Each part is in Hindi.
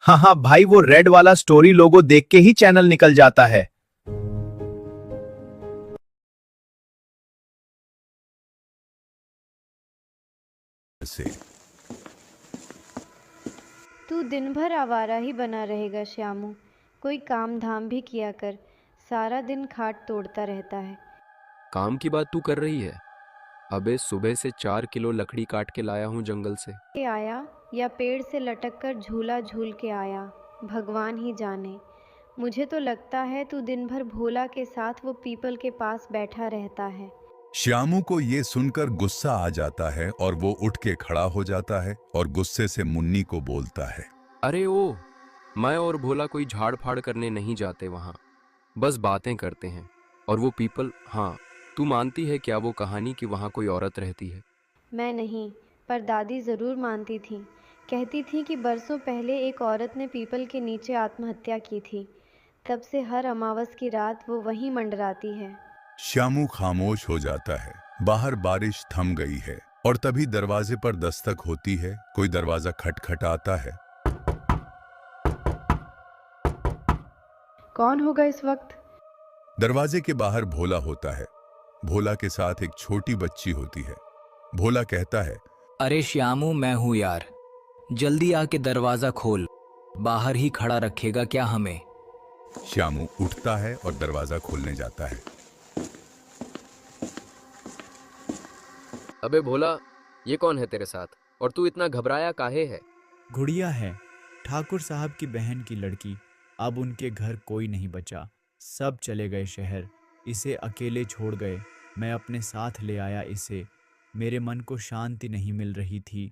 हाँ हाँ भाई, वो रेड वाला स्टोरी लोगो देख के ही चैनल निकल जाता है। से तू दिन भर आवारा ही बना रहेगा श्यामू। कोई काम धाम भी किया कर। सारा दिन खाट तोड़ता रहता है। काम की बात तू कर रही है? अबे सुबह से 4 किलो लकड़ी काट के लाया हूँ जंगल से। के आया या पेड़ से लटक कर झूला झूल के आया, भगवान ही जाने। मुझे तो लगता है तू दिन भर भोला के साथ वो पीपल के पास बैठा रहता है। श्यामू को ये सुनकर गुस्सा आ जाता है और वो उठ के खड़ा हो जाता है और गुस्से से मुन्नी को बोलता है। अरे ओ, मैं और भोला कोई झाड़ फाड़ करने नहीं जाते वहाँ, बस बातें करते हैं। और वो पीपल, हाँ, तू मानती है क्या वो कहानी कि वहाँ कोई औरत रहती है? मैं नहीं, पर दादी ज़रूर मानती थी। कहती थी कि बरसों पहले एक औरत ने पीपल के नीचे आत्महत्या की थी। तब से हर अमावस की रात वो वहीं मंडराती है। श्यामू खामोश हो जाता है। बाहर बारिश थम गई है और तभी दरवाजे पर दस्तक होती है। कोई दरवाजा खटखटाता है। कौन होगा इस वक्त? दरवाजे के बाहर भोला होता है। भोला के साथ एक छोटी बच्ची होती है। भोला कहता है, अरे श्यामू, मैं हूँ यार। जल्दी आके दरवाज़ा खोल। बाहर ही खड़ा रखेगा क्या हमें? श्यामू उठता है और दरवाजा खोलने जाता है। अबे भोला, ये कौन है तेरे साथ? और तू इतना घबराया काहे है? गुड़िया है, ठाकुर साहब की बहन की लड़की। अब उनके घर कोई नहीं बचा, सब चले गए शहर। इसे अकेले छोड़ गए। मैं अपने साथ ले आया इसे। मेरे मन को शांति नहीं मिल रही थी।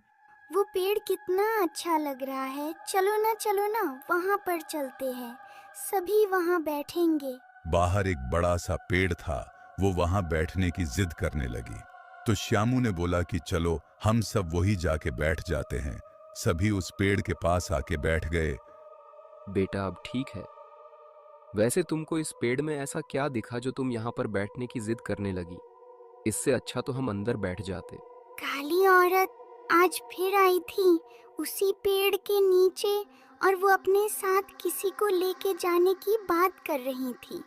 वो पेड़ कितना अच्छा लग रहा है। चलो ना वहाँ पर चलते हैं। सभी वहाँ बैठेंगे। बाहर एक बड़ा सा पेड़ था। वो वहां बैठने की जिद करने लगी। तो श्यामू ने बोला कि चलो हम सब वही जाके बैठ जाते हैं। सभी उस पेड़ के पास आके बैठ गए। बेटा अब ठीक है। वैसे तुमको इस पेड़ में ऐसा क्या दिखा जो तुम यहाँ पर बैठने की जिद करने लगी? इससे अच्छा तो हम अंदर बैठ जाते। काली औरत आज फिर आई थी उसी पेड़ के नीचे, और वो अपने साथ किसी को लेके जाने की बात कर रही थी।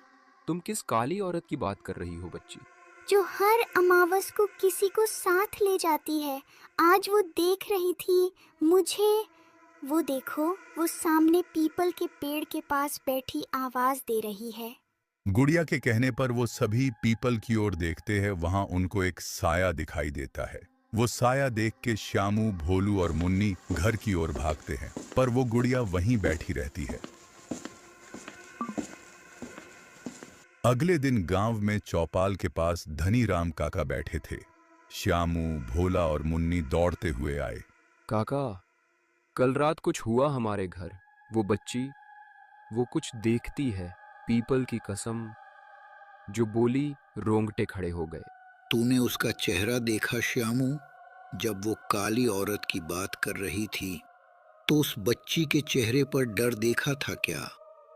तुम किस काली औरत की बात कर रही हो बच्ची? जो हर अमावस को किसी को साथ ले जाती है। आज वो देख रही थी मुझे। वो देखो, वो सामने पीपल के पेड़ के पास बैठी आवाज दे रही है। गुड़िया के कहने पर वो सभी पीपल की ओर देखते हैं। वहां उनको एक साया दिखाई देता है। वो साया देख के श्यामू, भोलू और मुन्नी घर की ओर भागते हैं, पर वो गुड़िया वहीं बैठी रहती है। अगले दिन गांव में चौपाल के पास धनी राम काका बैठे थे। श्यामू, भोला और मुन्नी दौड़ते हुए आए। काका, कल रात कुछ हुआ हमारे घर। वो बच्ची, वो कुछ देखती है, पीपल की कसम। जो बोली, रोंगटे खड़े हो गए। तूने उसका चेहरा देखा श्यामू? जब वो काली औरत की बात कर रही थी तो उस बच्ची के चेहरे पर डर देखा था क्या?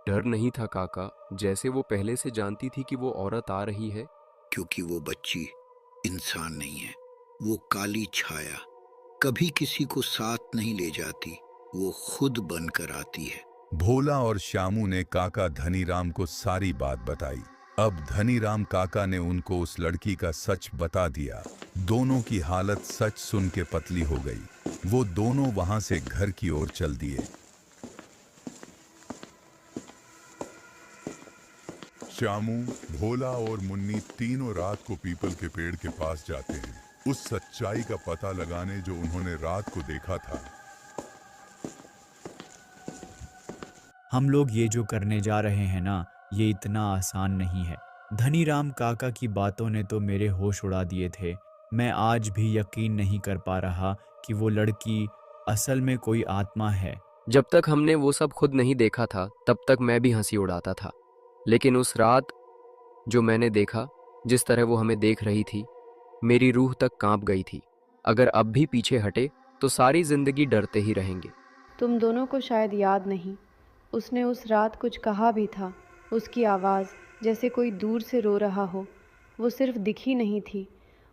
डर नहीं था काका, जैसे वो पहले से जानती थी कि वो औरत आ रही है। क्योंकि वो बच्ची इंसान नहीं है। वो काली छाया कभी किसी को साथ नहीं ले जाती। वो खुद बनकर आती है। भोला और श्यामू ने काका धनीराम को सारी बात बताई। अब धनीराम काका ने उनको उस लड़की का सच बता दिया। दोनों की हालत सच सुन के पतली हो गई। वो दोनों वहां से घर की ओर चल दिए। श्यामू, भोला और मुन्नी तीनों रात को पीपल के पेड़ के पास जाते हैं, उस सच्चाई का पता लगाने जो उन्होंने रात को देखा था। हम लोग ये जो करने जा रहे हैं ना, ये इतना आसान नहीं है। धनीराम काका की बातों ने तो मेरे होश उड़ा दिए थे। मैं आज भी यकीन नहीं कर पा रहा कि वो लड़की असल में कोई आत्मा है। जब तक हमने वो सब खुद नहीं देखा था तब तक मैं भी हंसी उड़ाता था। लेकिन उस रात जो मैंने देखा, जिस तरह वो हमें देख रही थी, मेरी रूह तक कांप गई थी। अगर अब भी पीछे हटे तो सारी जिंदगी डरते ही रहेंगे। तुम दोनों को शायद याद नहीं, उसने उस रात कुछ कहा भी था। उसकी आवाज़ जैसे कोई दूर से रो रहा हो। वो सिर्फ दिखी नहीं थी,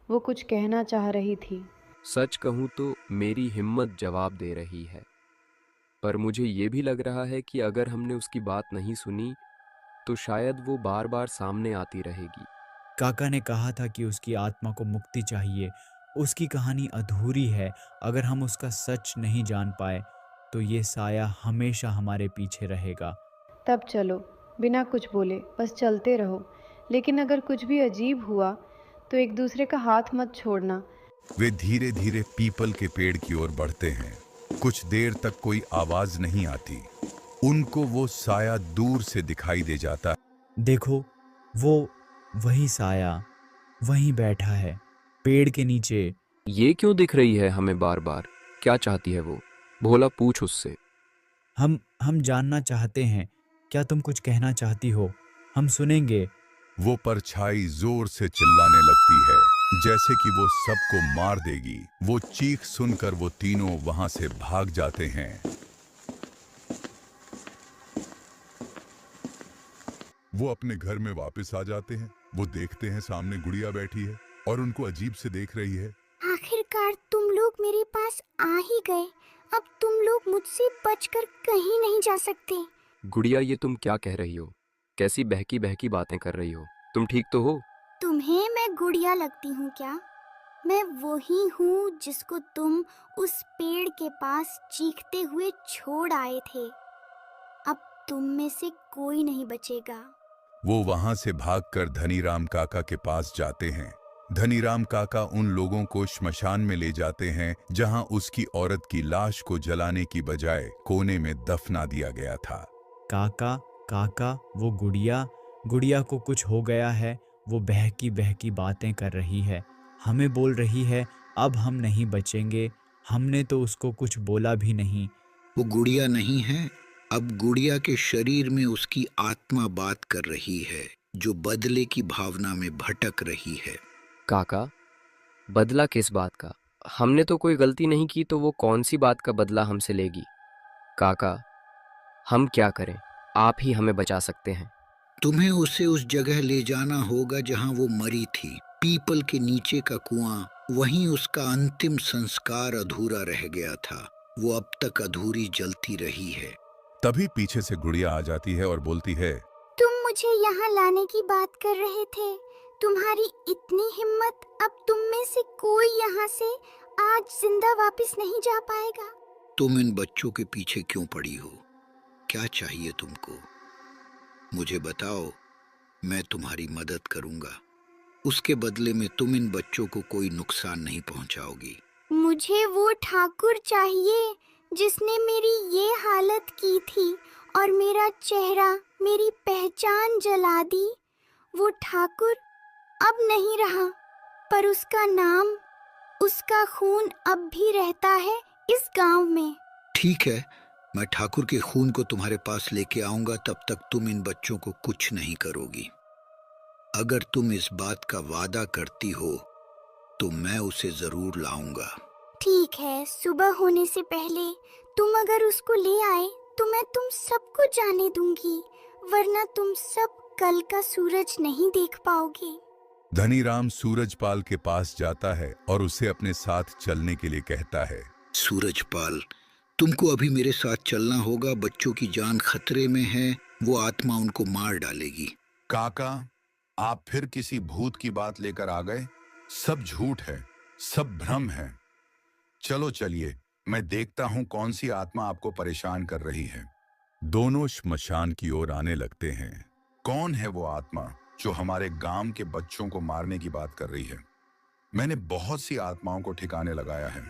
वो कुछ कहना चाह रही थी। सच कहूं तो मेरी हिम्मत जवाब दे रही है। पर मुझे ये भी लग रहा है कि अगर हमने उसकी बात नहीं सुनी तो शायद वो बार बार सामने आती रहेगी। काका ने कहा था कि उसकी आत्मा को मुक्ति चाहिए। उसकी कहानी अधूरी है। अगर हम उसका सच नहीं जान पाए तो ये साया हमेशा हमारे पीछे रहेगा। तब चलो, बिना कुछ बोले बस चलते रहो, लेकिन अगर कुछ भी अजीब हुआ तो एक दूसरे का हाथ मत छोड़ना। वे धीरे धीरे पीपल के पेड़ की ओर बढ़ते हैं। कुछ देर तक कोई आवाज नहीं आती। उनको वो साया दूर से दिखाई दे जाता। देखो, वो वही साया वहीं बैठा है, पेड़ के नीचे। ये क्यों दिख रही है हमें बार बार? क्या चाहती है वो? भोला, पूछ उससे। हम जानना चाहते हैं। क्या तुम कुछ कहना चाहती हो? हम सुनेंगे। वो परछाई जोर से चिल्लाने लगती है, जैसे कि वो सबको मार देगी। वो चीख सुनकर वो तीनों वहां से भाग जाते हैं। वो अपने घर में वापस आ जाते हैं। वो देखते हैं सामने गुड़िया बैठी है और उनको अजीब से देख रही है। आखिरकार तुम लोग मेरे पास आ ही गए। अब तुम लोग मुझसे बचकर कहीं नहीं जा सकते। गुड़िया, ये तुम क्या कह रही हो? कैसी बहकी बहकी बातें कर रही हो? तुम ठीक तो हो? तुम्हें मैं गुड़िया लगती हूँ क्या? मैं वही हूँ जिसको तुम उस पेड़ के पास चीखते हुए छोड़ आए थे। अब तुम में से कोई नहीं बचेगा। वो वहां से भागकर धनीराम काका के पास जाते हैं। धनीराम काका उन लोगों को श्मशान में ले जाते हैं, जहां उसकी औरत की लाश को जलाने की बजाय कोने में दफना दिया गया था। काका, काका, वो गुड़िया को कुछ हो गया है। वो बहकी बहकी बातें कर रही है। हमें बोल रही है अब हम नहीं बचेंगे। हमने तो उसको कुछ बोला भी नहीं। वो गुड़िया नहीं है, अब गुड़िया के शरीर में उसकी आत्मा बात कर रही है, जो बदले की भावना में भटक रही है। काका, बदला किस बात का? हमने तो कोई गलती नहीं की, तो वो कौन सी बात का बदला हमसे लेगी? काका, हम क्या करें? आप ही हमें बचा सकते हैं। तुम्हें उसे उस जगह ले जाना होगा जहां वो मरी थी। पीपल के नीचे का कुआं, वहीं उसका अंतिम संस्कार अधूरा रह गया था। वो अब तक अधूरी जलती रही है। तभी पीछे से गुड़िया आ जाती है और बोलती है, तुम मुझे यहाँ लाने की बात कर रहे थे। तुम्हारी इतनी हिम्मत, अब तुम में से कोई यहाँ से आज जिंदा वापस नहीं जा पाएगा। तुम इन बच्चों के पीछे क्यों पड़ी हो? क्या चाहिए तुमको? मुझे बताओ, मैं तुम्हारी मदद करूंगा। उसके बदले में तुम इन बच्चों को कोई नुकसान नहीं पहुंचाओगी। मुझे वो ठाकुर चाहिए जिसने मेरी ये हालत की थी और मेरा चेहरा, मेरी पहचान जला दी। वो ठाकुर अब नहीं रहा, पर उसका नाम, उसका खून अब भी रहता है इस गांव में। ठीक है, मैं ठाकुर के खून को तुम्हारे पास लेके आऊंगा। तब तक तुम इन बच्चों को कुछ नहीं करोगी। अगर तुम इस बात का वादा करती हो तो मैं उसे जरूर लाऊंगा। ठीक है, सुबह होने से पहले तुम अगर उसको ले आए तो मैं तुम सबको जाने दूंगी, वरना तुम सब कल का सूरज नहीं देख पाओगे। धनीराम सूरजपाल के पास जाता है और उसे अपने साथ चलने के लिए कहता है। सूरजपाल, तुमको अभी मेरे साथ चलना होगा। बच्चों की जान खतरे में है। वो आत्मा उनको मार डालेगी। काका, आप फिर किसी भूत की बात लेकर आ गए। सब झूठ है, सब भ्रम है। चलो चलिए, मैं देखता हूं कौन सी आत्मा आपको परेशान कर रही है। दोनों श्मशान की ओर आने लगते हैं। कौन है वो आत्मा जो हमारे गांव के बच्चों को मारने की बात कर रही है? मैंने बहुत सी आत्माओं को ठिकाने लगाया है।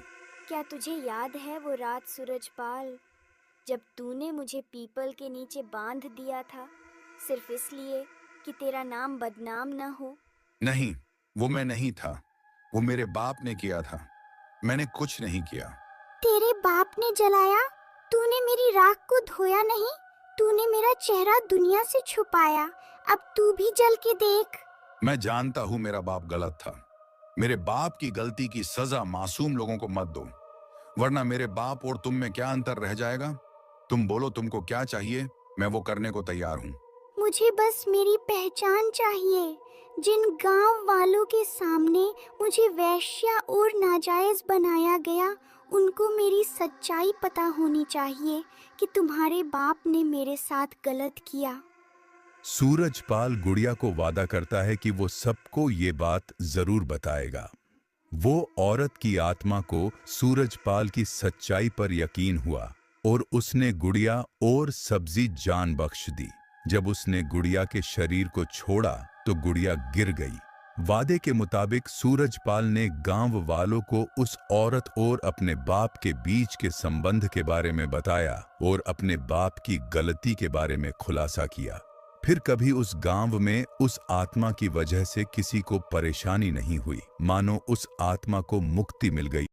क्या तुझे याद है वो रात सूरजपाल, जब तूने मुझे पीपल के नीचे बांध दिया था, सिर्फ इसलिए कि तेरा नाम बदनाम न हो? नहीं, वो मैं नहीं था। वो मेरे बाप ने किया था। मैंने कुछ नहीं किया। तेरे बाप ने जलाया? तूने मेरी राख को धोया नहीं? तूने मेरा चेहरा दुनिया से छुपाया। अब तू भी जल के देख। मैं जानता हूं मेरा बाप गलत था। मेरे बाप की गलती की सजा मासूम लोगों को मत दो, वरना मेरे बाप और तुम में क्या अंतर रह जाएगा। तुम बोलो, तुमको क्या चाहिए? मैं वो करने को तैयार हूं। मुझे बस मेरी पहचान चाहिए। जिन गांव वालों के सामने मुझे वेश्या और नाजायज बनाया गया, उनको मेरी सच्चाई पता होनी चाहिए कि तुम्हारे बाप ने मेरे साथ गलत किया। सूरजपाल गुड़िया को वादा करता है कि वो सबको ये बात जरूर बताएगा। वो औरत की आत्मा को सूरजपाल की सच्चाई पर यकीन हुआ और उसने गुड़िया और सब्जी जान बख्श दी। जब उसने गुड़िया के शरीर को छोड़ा तो गुड़िया गिर गई। वादे के मुताबिक सूरजपाल ने गांव वालों को उस औरत और अपने बाप के बीच के संबंध के बारे में बताया और अपने बाप की गलती के बारे में खुलासा किया। फिर कभी उस गांव में उस आत्मा की वजह से किसी को परेशानी नहीं हुई, मानो उस आत्मा को मुक्ति मिल गई।